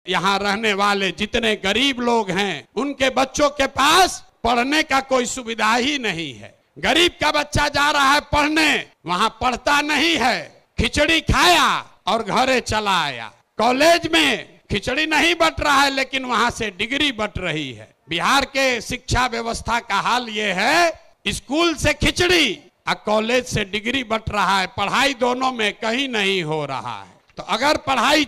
यहाँ रहने वाले जितने गरीब लोग हैं उनके बच्चों के पास पढ़ने का कोई सुविधा ही नहीं है। गरीब का बच्चा जा रहा है पढ़ने, वहाँ पढ़ता नहीं है, खिचड़ी खाया और घरे चला आया। कॉलेज में खिचड़ी नहीं बट रहा है लेकिन वहाँ से डिग्री बट रही है। बिहार के शिक्षा व्यवस्था का हाल ये है, स्कूल से खिचड़ी और कॉलेज से डिग्री बट रहा है, पढ़ाई दोनों में कहीं नहीं हो रहा है। तो अगर पढ़ाई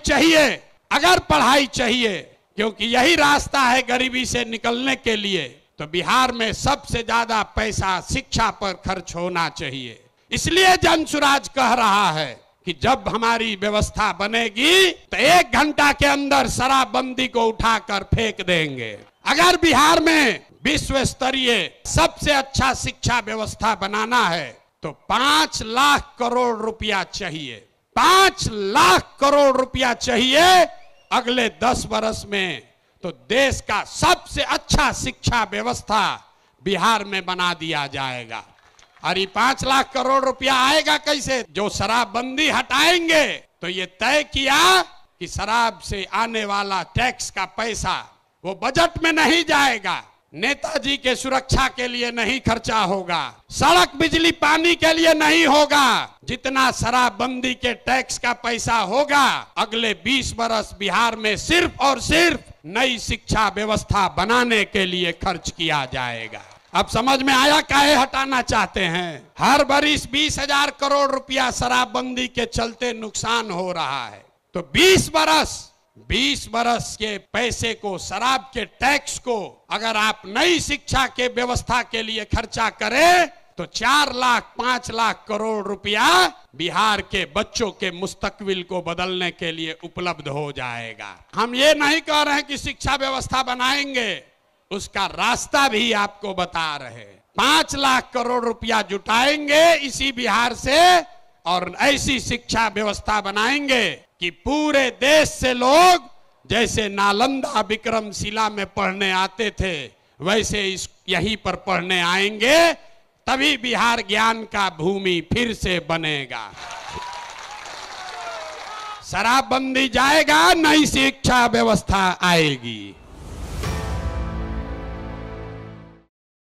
चाहिए क्योंकि यही रास्ता है गरीबी से निकलने के लिए, तो बिहार में सबसे ज्यादा पैसा शिक्षा पर खर्च होना चाहिए। इसलिए जनसुराज कह रहा है कि जब हमारी व्यवस्था बनेगी तो 1 घंटा के अंदर शराबबंदी को उठाकर फेंक देंगे। अगर बिहार में विश्व स्तरीय सबसे अच्छा शिक्षा व्यवस्था बनाना है तो 5 लाख करोड़ रुपया चाहिए। 5 लाख करोड़ रुपया चाहिए अगले 10 वर्ष में, तो देश का सबसे अच्छा शिक्षा व्यवस्था बिहार में बना दिया जाएगा। और ये 5 लाख करोड़ रुपया आएगा कैसे? जो शराबबंदी हटाएंगे तो ये तय किया कि शराब से आने वाला टैक्स का पैसा वो बजट में नहीं जाएगा, नेताजी के सुरक्षा के लिए नहीं खर्चा होगा, सड़क बिजली पानी के लिए नहीं होगा। जितना शराबबंदी के टैक्स का पैसा होगा अगले 20 वर्ष बिहार में सिर्फ और सिर्फ नई शिक्षा व्यवस्था बनाने के लिए खर्च किया जाएगा। अब समझ में आया काहे हटाना चाहते हैं? हर बरिस 20,000 करोड़ रुपया शराबबंदी के चलते नुकसान हो रहा है, तो 20 बरस के पैसे को, शराब के टैक्स को अगर आप नई शिक्षा के व्यवस्था के लिए खर्चा करें तो 4 लाख 5 लाख करोड़ रुपया बिहार के बच्चों के मुस्तकबिल को बदलने के लिए उपलब्ध हो जाएगा। हम ये नहीं कह रहे हैं कि शिक्षा व्यवस्था बनाएंगे, उसका रास्ता भी आपको बता रहे। 5 लाख करोड़ रुपया जुटाएंगे इसी बिहार से और ऐसी शिक्षा व्यवस्था बनाएंगे कि पूरे देश से लोग जैसे नालंदा विक्रमशिला में पढ़ने आते थे वैसे यहीं पर पढ़ने आएंगे, तभी बिहार ज्ञान का भूमि फिर से बनेगा। शराबबंदी जाएगा, नई शिक्षा व्यवस्था आएगी।